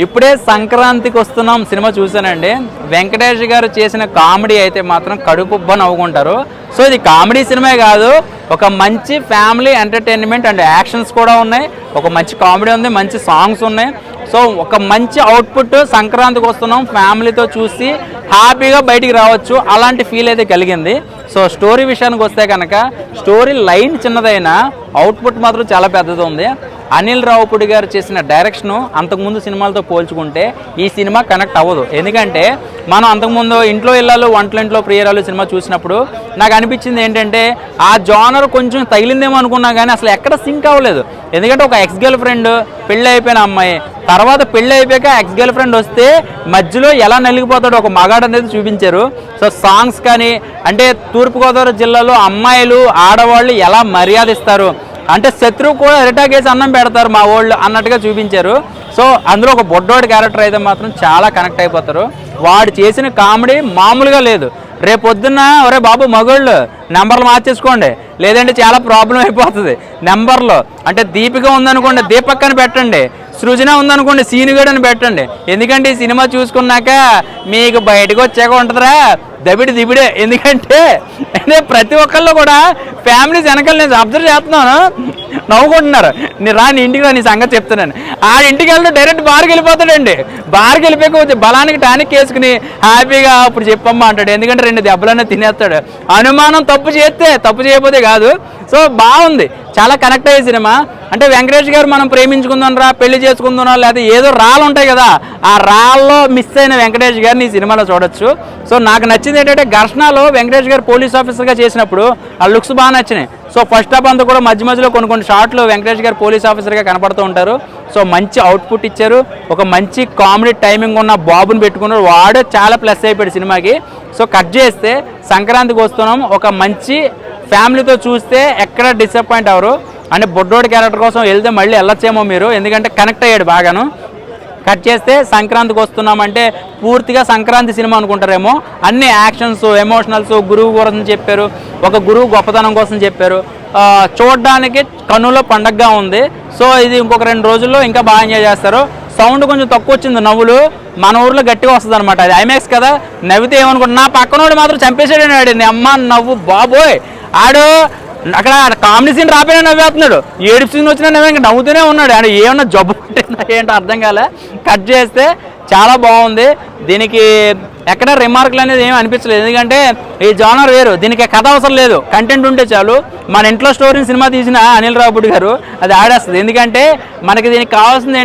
ఇప్పుడే సంక్రాంతికి వస్తున్నాం సినిమా చూసానండి. వెంకటేష్ గారు చేసిన కామెడీ అయితే మాత్రం కడుపుబ్బ నవ్వుకుంటారు. సో ఇది కామెడీ సినిమా కాదు, ఒక మంచి ఫ్యామిలీ ఎంటర్టైన్మెంట్ అండ్ యాక్షన్స్ కూడా ఉన్నాయి, ఒక మంచి కామెడీ ఉంది, మంచి సాంగ్స్ ఉన్నాయి. సో ఒక మంచి అవుట్పుట్, సంక్రాంతికి వస్తున్నాం ఫ్యామిలీతో చూసి హ్యాపీగా బయటికి రావచ్చు, అలాంటి ఫీల్ అయితే కలిగింది. సో స్టోరీ విషయానికి వస్తే కనుక స్టోరీ లైన్ చిన్నదైనా అవుట్పుట్ మాత్రం చాలా పెద్దది ఉంది. అనిల్ రావుపూడి గారు చేసిన డైరెక్షను అంతకుముందు సినిమాలతో పోల్చుకుంటే ఈ సినిమా కనెక్ట్ అవ్వదు. ఎందుకంటే మనం అంతకుముందు ఇంట్లో ఇళ్ళాలు వంటలింట్లో ప్రియరాలు సినిమా చూసినప్పుడు నాకు అనిపించింది ఏంటంటే ఆ జానర్ కొంచెం తగిలిందేమో అనుకున్నా కానీ అసలు ఎక్కడ సింక్ అవ్వలేదు. ఎందుకంటే ఒక ఎక్స్ గర్ల్ ఫ్రెండ్, పెళ్ళి అయిపోయిన అమ్మాయి, తర్వాత పెళ్ళి అయిపోయాక ఎక్స్ గర్ల్ ఫ్రెండ్ వస్తే మధ్యలో ఎలా నలిగిపోతాడో ఒక మగాడు అనేది చూపించారు. సో సాంగ్స్ కానీ, అంటే తూర్పుగోదావరి జిల్లాలో అమ్మాయిలు ఆడవాళ్ళు ఎలా మర్యాద ఇస్తారు, అంటే శత్రువు కూడా అటాక్ చేసి అన్నం పెడతారు మా వాళ్ళు అన్నట్టుగా చూపించారు. సో అందులో ఒక బొడ్డోడి క్యారెక్టర్ అయితే మాత్రం చాలా కనెక్ట్ అయిపోతారు. వాడు చేసిన కామెడీ మామూలుగా లేదు. రేపొద్దున్న ఒరే బాబు మగోళ్ళు నెంబర్లు మార్చేసుకోండి, లేదంటే చాలా ప్రాబ్లం అయిపోతుంది. నెంబర్లో అంటే దీపిక ఉందనుకోండి దీపక్ అని పెట్టండి, సృజన ఉందనుకోండి సీనుగడ్ అని పెట్టండి. ఎందుకంటే ఈ సినిమా చూసుకున్నాక మీకు బయటకు వచ్చాక ఉంటుందిరా దిబిడే. ఎందుకంటే ప్రతి ఒక్కళ్ళు కూడా ఫ్యామిలీస్ వెనకాల నేను అబ్జర్వ్ చేస్తున్నాను, నవ్వుకుంటున్నారు. నీ ఇంటికి రా, నీ సంగతి చెప్తున్నాను. ఆ ఇంటికి వెళ్తే డైరెక్ట్ బార్కి వెళ్ళిపోతాడండి. బార్కి వెళ్ళిపోయి బలానికి టానిక్ వేసుకుని హ్యాపీగా అప్పుడు చెప్పమ్మా అంటాడు. ఎందుకంటే 2 దెబ్బలనే తినేస్తాడు. అనుమానం తప్పు చేస్తే, తప్పు చేయకపోతే కాదు. సో బాగుంది, చాలా కనెక్ట్ అయ్యే సినిమా. అంటే వెంకటేష్ గారు మనం ప్రేమించుకుందాం రా, పెళ్లి చేసుకుందాం, లేకపోతే ఏదో రాళ్ళు ఉంటాయి కదా, ఆ రాళ్ళలో మిస్ అయిన వెంకటేష్ గారిని ఈ సినిమాలో చూడొచ్చు. సో నాకు నచ్చింది ఏంటంటే ఘర్షణలో వెంకటేష్ గారు పోలీస్ ఆఫీసర్గా చేసినప్పుడు ఆ లుక్స్ బాగా నచ్చినాయి. సో ఫస్ట్ హాఫ్ అంతా కూడా మధ్య మధ్యలో కొన్ని షార్ట్లు వెంకటేష్ గారు పోలీస్ ఆఫీసర్గా కనపడుతూ ఉంటారు. సో మంచి అవుట్పుట్ ఇచ్చారు. ఒక మంచి కామెడీ టైమింగ్ ఉన్న బాబుని పెట్టుకున్నారు, వాడే చాలా ప్లస్ అయిపోయాడు సినిమాకి. సో కట్ చేస్తే సంక్రాంతికి వస్తున్నాం, ఒక మంచి ఫ్యామిలీతో చూస్తే ఎక్కడ డిసప్పాయింట్ అవ్వరు. అంటే బొడ్డోడి క్యారెక్టర్ కోసం వెళ్తే మళ్ళీ వెళ్ళొచ్చేమో మీరు, ఎందుకంటే కనెక్ట్ అయ్యాడు బాగాను. కట్ చేస్తే సంక్రాంతికి వస్తున్నామంటే పూర్తిగా సంక్రాంతి సినిమా అనుకుంటారేమో. అన్ని యాక్షన్స్, ఎమోషనల్స్, గురువు కోసం చెప్పారు, ఒక గురువు గొప్పతనం కోసం చెప్పారు. చూడడానికి కన్నులో పండగగా ఉంది. సో ఇది ఇంకొక 2 రోజుల్లో ఇంకా బాగా ఎంజాయ్ చేస్తారు. సౌండ్ కొంచెం తక్కువ వచ్చింది, నవ్వులు మన ఊర్లో గట్టిగా వస్తుంది అనమాట. అది ఐమాక్స్ కదా, నవ్వితే ఏమనుకుంటా. నా పక్కనోడు మాత్రం చంపేసాడు ఆడు, నీ అమ్మ నవ్వు బాబోయ్. ఆడు అక్కడ కామెడీ సీన్ రాపోయినా నవ్వేస్తున్నాడు, ఏడుపు సీన్ వచ్చినా నవ్వే, ఇంకా నవ్వుతూనే ఉన్నాడు. అంటే ఏమన్నా జబ్బు పట్టిందా ఏంటో అర్థం కాలే. కట్ చేస్తే చాలా బాగుంది. దీనికి ఎక్కడ రిమార్కులు అనేది ఏమి అనిపించలేదు, ఎందుకంటే ఈ జానర్ వేరు, దీనికి కథ అవసరం లేదు, కంటెంట్ ఉంటే చాలు. మన ఇంట్లో స్టోరీని సినిమా తీసిన అనిల్ రావుపూడి గారు అది ఆడేస్తుంది. ఎందుకంటే మనకి దీనికి కావాల్సింది